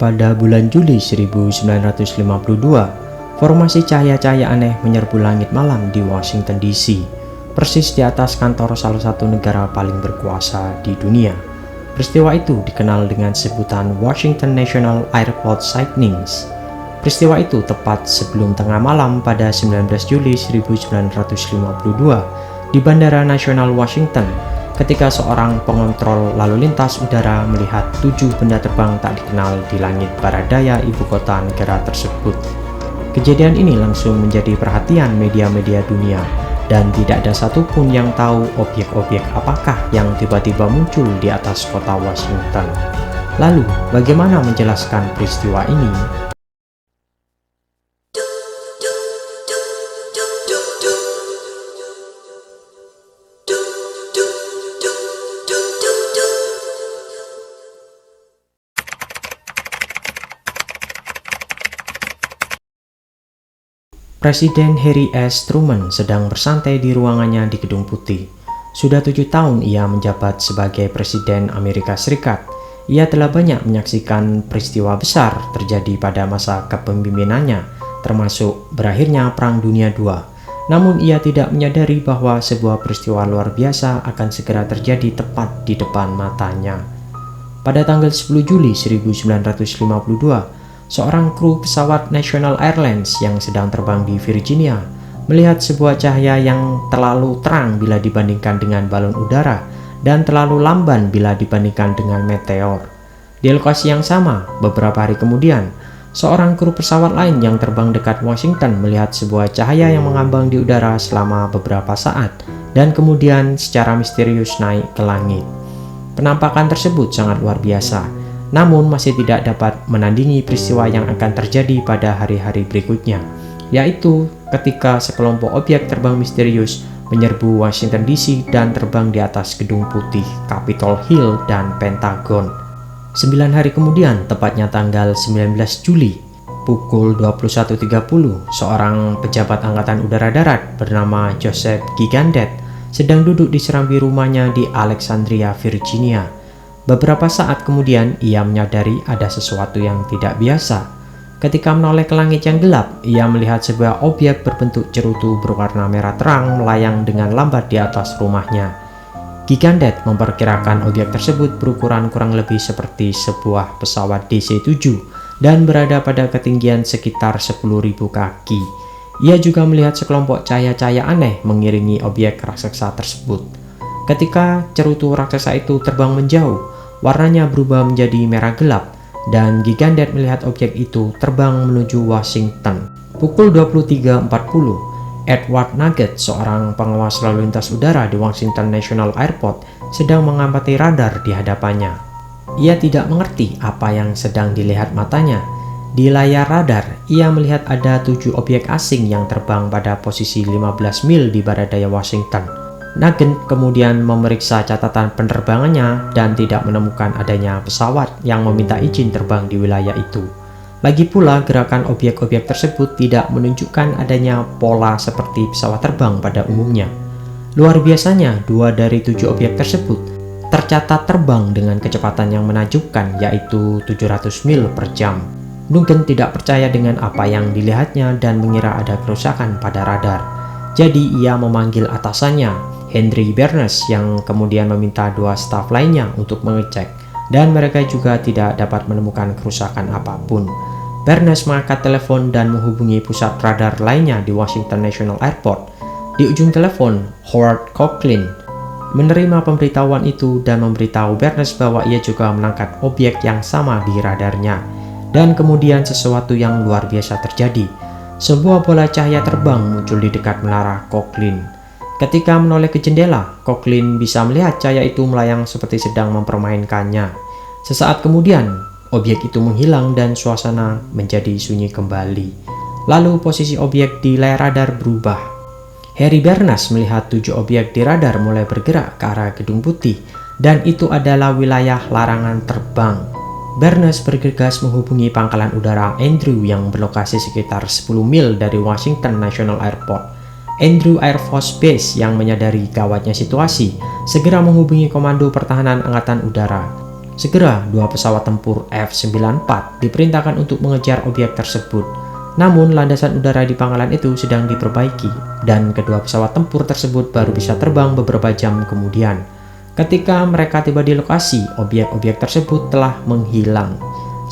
Pada bulan Juli 1952, formasi cahaya-cahaya aneh menyerbu langit malam di Washington DC, persis di atas kantor salah satu negara paling berkuasa di dunia. Peristiwa itu dikenal dengan sebutan Washington National Airport Sightings. Peristiwa itu tepat sebelum tengah malam pada 19 Juli 1952 di Bandara Nasional Washington, ketika seorang pengontrol lalu lintas udara melihat 7 benda terbang tak dikenal di langit barat daya ibu kota negara tersebut. Kejadian ini langsung menjadi perhatian media-media dunia, dan tidak ada satupun yang tahu objek-objek apakah yang tiba-tiba muncul di atas kota Washington. Lalu, bagaimana menjelaskan peristiwa ini? Presiden Harry S. Truman sedang bersantai di ruangannya di Gedung Putih. Sudah 7 tahun ia menjabat sebagai Presiden Amerika Serikat. Ia telah banyak menyaksikan peristiwa besar terjadi pada masa kepemimpinannya, termasuk berakhirnya Perang Dunia II. Namun ia tidak menyadari bahwa sebuah peristiwa luar biasa akan segera terjadi tepat di depan matanya. Pada tanggal 10 Juli 1952, seorang kru pesawat National Airlines yang sedang terbang di Virginia melihat sebuah cahaya yang terlalu terang bila dibandingkan dengan balon udara dan terlalu lamban bila dibandingkan dengan meteor. Di lokasi yang sama, beberapa hari kemudian, seorang kru pesawat lain yang terbang dekat Washington melihat sebuah cahaya yang mengambang di udara selama beberapa saat dan kemudian secara misterius naik ke langit. Penampakan tersebut sangat luar biasa, namun masih tidak dapat menandingi peristiwa yang akan terjadi pada hari-hari berikutnya, yaitu ketika sekelompok objek terbang misterius menyerbu Washington DC dan terbang di atas Gedung Putih, Capitol Hill, dan Pentagon. 9 hari kemudian, tepatnya tanggal 19 Juli, pukul 21.30, seorang pejabat Angkatan Udara Darat bernama Joseph Gigandet sedang duduk di serambi rumahnya di Alexandria, Virginia. Beberapa saat kemudian, ia menyadari ada sesuatu yang tidak biasa. Ketika menoleh ke langit yang gelap, ia melihat sebuah objek berbentuk cerutu berwarna merah terang melayang dengan lambat di atas rumahnya. Gigandet memperkirakan objek tersebut berukuran kurang lebih seperti sebuah pesawat DC-7 dan berada pada ketinggian sekitar 10.000 kaki. Ia juga melihat sekelompok cahaya-cahaya aneh mengiringi objek raksasa tersebut. Ketika cerutu raksasa itu terbang menjauh, warnanya berubah menjadi merah gelap, dan Gigandet melihat objek itu terbang menuju Washington. Pukul 23.40, Edward Nugget, seorang pengawas lalu lintas udara di Washington National Airport, sedang mengamati radar di hadapannya. Ia tidak mengerti apa yang sedang dilihat matanya. Di layar radar, ia melihat ada 7 objek asing yang terbang pada posisi 15 mil di barat daya Washington. Nugget kemudian memeriksa catatan penerbangannya dan tidak menemukan adanya pesawat yang meminta izin terbang di wilayah itu. Lagi pula, gerakan objek-objek tersebut tidak menunjukkan adanya pola seperti pesawat terbang pada umumnya. Luar biasanya, 2 dari 7 objek tersebut tercatat terbang dengan kecepatan yang menakjubkan, yaitu 700 mil per jam. Nugget tidak percaya dengan apa yang dilihatnya dan mengira ada kerusakan pada radar. Jadi ia memanggil atasannya, Henry Barnes, yang kemudian meminta 2 staf lainnya untuk mengecek, dan mereka juga tidak dapat menemukan kerusakan apapun. Barnes mengangkat telepon dan menghubungi pusat radar lainnya di Washington National Airport. Di ujung telepon, Howard Coughlin menerima pemberitahuan itu dan memberitahu Barnes bahwa ia juga menangkap objek yang sama di radarnya. Dan kemudian sesuatu yang luar biasa terjadi. Sebuah bola cahaya terbang muncul di dekat menara Coughlin. Ketika menoleh ke jendela, Coughlin bisa melihat cahaya itu melayang seperti sedang mempermainkannya. Sesaat kemudian, objek itu menghilang dan suasana menjadi sunyi kembali. Lalu posisi objek di layar radar berubah. Harry Barnes melihat 7 objek di radar mulai bergerak ke arah Gedung Putih, dan itu adalah wilayah larangan terbang. Barnes bergegas menghubungi pangkalan udara Andrew yang berlokasi sekitar 10 mil dari Washington National Airport. Andrew Air Force Base yang menyadari gawatnya situasi segera menghubungi Komando Pertahanan Angkatan Udara. Segera, dua pesawat tempur F-94 diperintahkan untuk mengejar objek tersebut. Namun, landasan udara di pangkalan itu sedang diperbaiki, dan kedua pesawat tempur tersebut baru bisa terbang beberapa jam kemudian. Ketika mereka tiba di lokasi, objek-objek tersebut telah menghilang.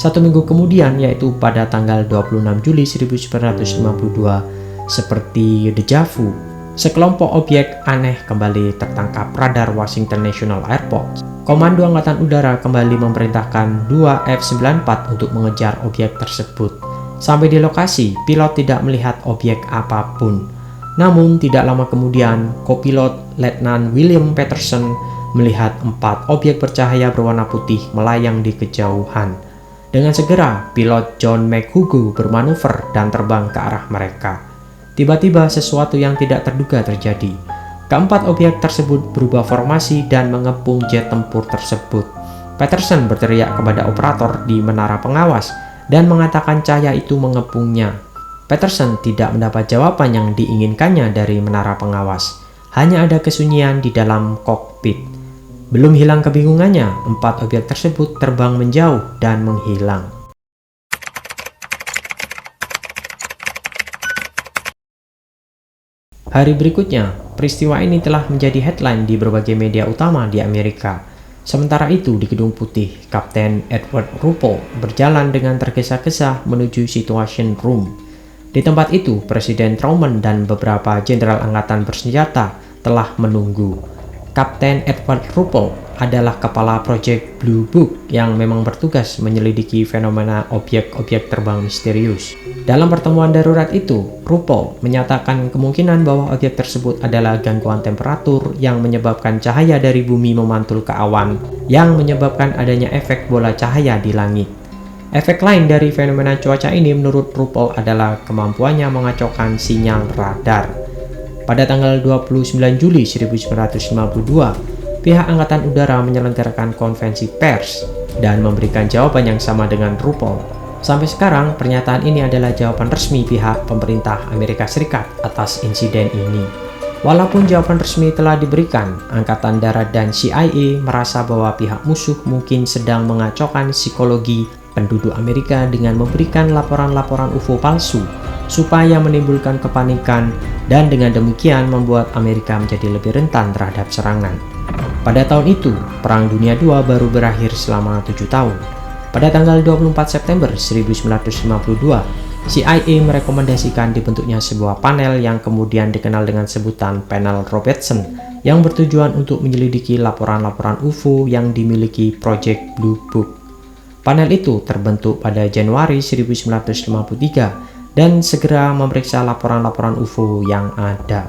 1 minggu kemudian, yaitu pada tanggal 26 Juli 1952, seperti deja vu, sekelompok objek aneh kembali tertangkap radar Washington National Airport. Komando Angkatan Udara kembali memerintahkan dua F-94 untuk mengejar objek tersebut. Sampai di lokasi, pilot tidak melihat objek apapun. Namun, tidak lama kemudian, kopilot Letnan William Peterson melihat 4 objek bercahaya berwarna putih melayang di kejauhan. Dengan segera, pilot John McHugh bermanuver dan terbang ke arah mereka. Tiba-tiba sesuatu yang tidak terduga terjadi. Keempat objek tersebut berubah formasi dan mengepung jet tempur tersebut. Peterson berteriak kepada operator di menara pengawas dan mengatakan cahaya itu mengepungnya. Peterson tidak mendapat jawaban yang diinginkannya dari menara pengawas. Hanya ada kesunyian di dalam kokpit. Belum hilang kebingungannya, 4 objek tersebut terbang menjauh dan menghilang. Hari berikutnya, peristiwa ini telah menjadi headline di berbagai media utama di Amerika. Sementara itu, di Gedung Putih, Kapten Edward Ruppel berjalan dengan tergesa-gesa menuju Situation Room. Di tempat itu, Presiden Truman dan beberapa jenderal angkatan bersenjata telah menunggu. Kapten Edward Ruppel adalah kepala proyek Blue Book yang memang bertugas menyelidiki fenomena objek-objek terbang misterius. Dalam pertemuan darurat itu, Ruppel menyatakan kemungkinan bahwa objek tersebut adalah gangguan temperatur yang menyebabkan cahaya dari bumi memantul ke awan, yang menyebabkan adanya efek bola cahaya di langit. Efek lain dari fenomena cuaca ini menurut Ruppel adalah kemampuannya mengacaukan sinyal radar. Pada tanggal 29 Juli 1952, pihak Angkatan Udara menyelenggarakan konvensi pers dan memberikan jawaban yang sama dengan Ruppel. Sampai sekarang, pernyataan ini adalah jawaban resmi pihak pemerintah Amerika Serikat atas insiden ini. Walaupun jawaban resmi telah diberikan, Angkatan Darat dan CIA merasa bahwa pihak musuh mungkin sedang mengacaukan psikologi penduduk Amerika dengan memberikan laporan-laporan UFO palsu supaya menimbulkan kepanikan, dan dengan demikian membuat Amerika menjadi lebih rentan terhadap serangan. Pada tahun itu, Perang Dunia II baru berakhir selama 7 tahun. Pada tanggal 24 September 1952, CIA merekomendasikan dibentuknya sebuah panel yang kemudian dikenal dengan sebutan Panel Robertson, yang bertujuan untuk menyelidiki laporan-laporan UFO yang dimiliki Project Blue Book. Panel itu terbentuk pada Januari 1953 dan segera memeriksa laporan-laporan UFO yang ada.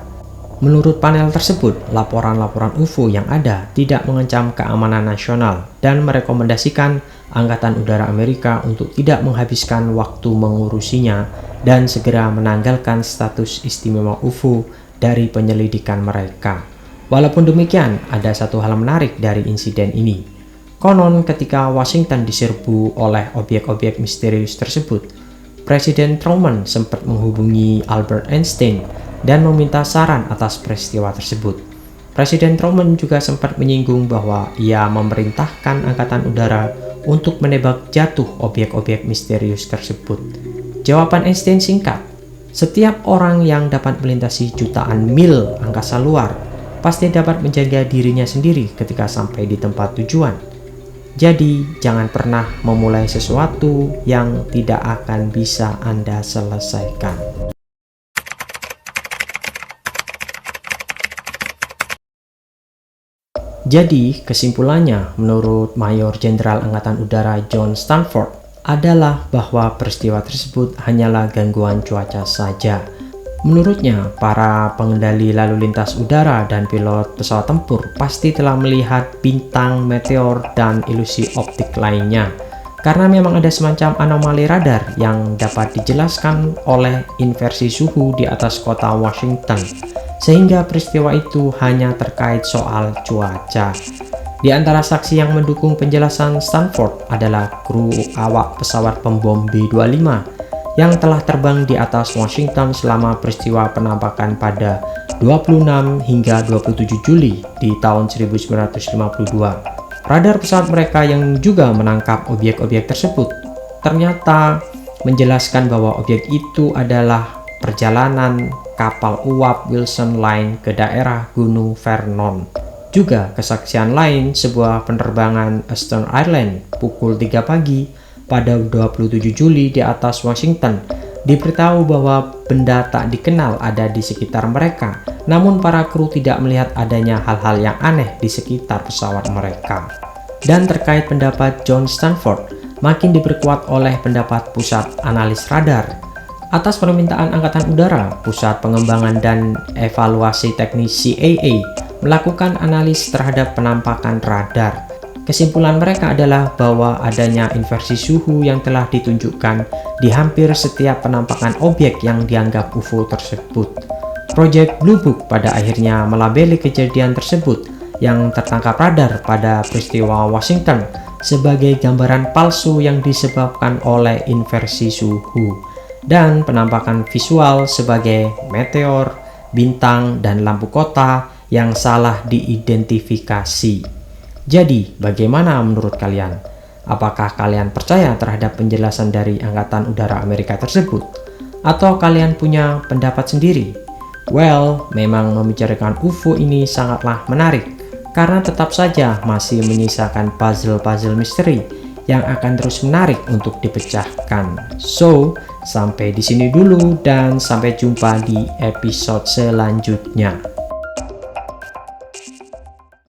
Menurut panel tersebut, laporan-laporan UFO yang ada tidak mengancam keamanan nasional dan merekomendasikan Angkatan Udara Amerika untuk tidak menghabiskan waktu mengurusinya dan segera menanggalkan status istimewa UFO dari penyelidikan mereka. Walaupun demikian, ada satu hal menarik dari insiden ini. Konon ketika Washington diserbu oleh objek-objek misterius tersebut, Presiden Truman sempat menghubungi Albert Einstein dan meminta saran atas peristiwa tersebut. Presiden Truman juga sempat menyinggung bahwa ia memerintahkan Angkatan Udara untuk menebak jatuh objek-objek misterius tersebut. Jawaban Einstein singkat, setiap orang yang dapat melintasi jutaan mil angkasa luar pasti dapat menjaga dirinya sendiri ketika sampai di tempat tujuan. Jadi, jangan pernah memulai sesuatu yang tidak akan bisa Anda selesaikan. Jadi, kesimpulannya, menurut Mayor Jenderal Angkatan Udara John Stanford, adalah bahwa peristiwa tersebut hanyalah gangguan cuaca saja. Menurutnya, para pengendali lalu lintas udara dan pilot pesawat tempur pasti telah melihat bintang, meteor, dan ilusi optik lainnya. Karena memang ada semacam anomali radar yang dapat dijelaskan oleh inversi suhu di atas kota Washington, sehingga peristiwa itu hanya terkait soal cuaca. Di antara saksi yang mendukung penjelasan Stanford adalah kru awak pesawat pembom B-25 yang telah terbang di atas Washington selama peristiwa penampakan pada 26 hingga 27 Juli di tahun 1952. Radar pesawat mereka yang juga menangkap objek-objek tersebut ternyata menjelaskan bahwa objek itu adalah perjalanan kapal uap Wilson Line ke daerah Gunung Vernon. Juga kesaksian lain, sebuah penerbangan Eastern Airlines pukul 3 pagi pada 27 Juli di atas Washington diberitahu bahwa benda tak dikenal ada di sekitar mereka, namun para kru tidak melihat adanya hal-hal yang aneh di sekitar pesawat mereka. Dan terkait pendapat John Stanford, makin diperkuat oleh pendapat Pusat Analis Radar. Atas permintaan Angkatan Udara, Pusat Pengembangan dan Evaluasi Teknis CAA melakukan analis terhadap penampakan radar. Kesimpulan mereka adalah bahwa adanya inversi suhu yang telah ditunjukkan di hampir setiap penampakan objek yang dianggap UFO tersebut. Proyek Blue Book pada akhirnya melabeli kejadian tersebut yang tertangkap radar pada peristiwa Washington sebagai gambaran palsu yang disebabkan oleh inversi suhu, dan penampakan visual sebagai meteor, bintang, dan lampu kota yang salah diidentifikasi. Jadi, bagaimana menurut kalian? Apakah kalian percaya terhadap penjelasan dari Angkatan Udara Amerika tersebut? Atau kalian punya pendapat sendiri? Well, memang membicarakan UFO ini sangatlah menarik, karena tetap saja masih menyisakan puzzle-puzzle misteri yang akan terus menarik untuk dipecahkan. So, sampai di sini dulu dan sampai jumpa di episode selanjutnya.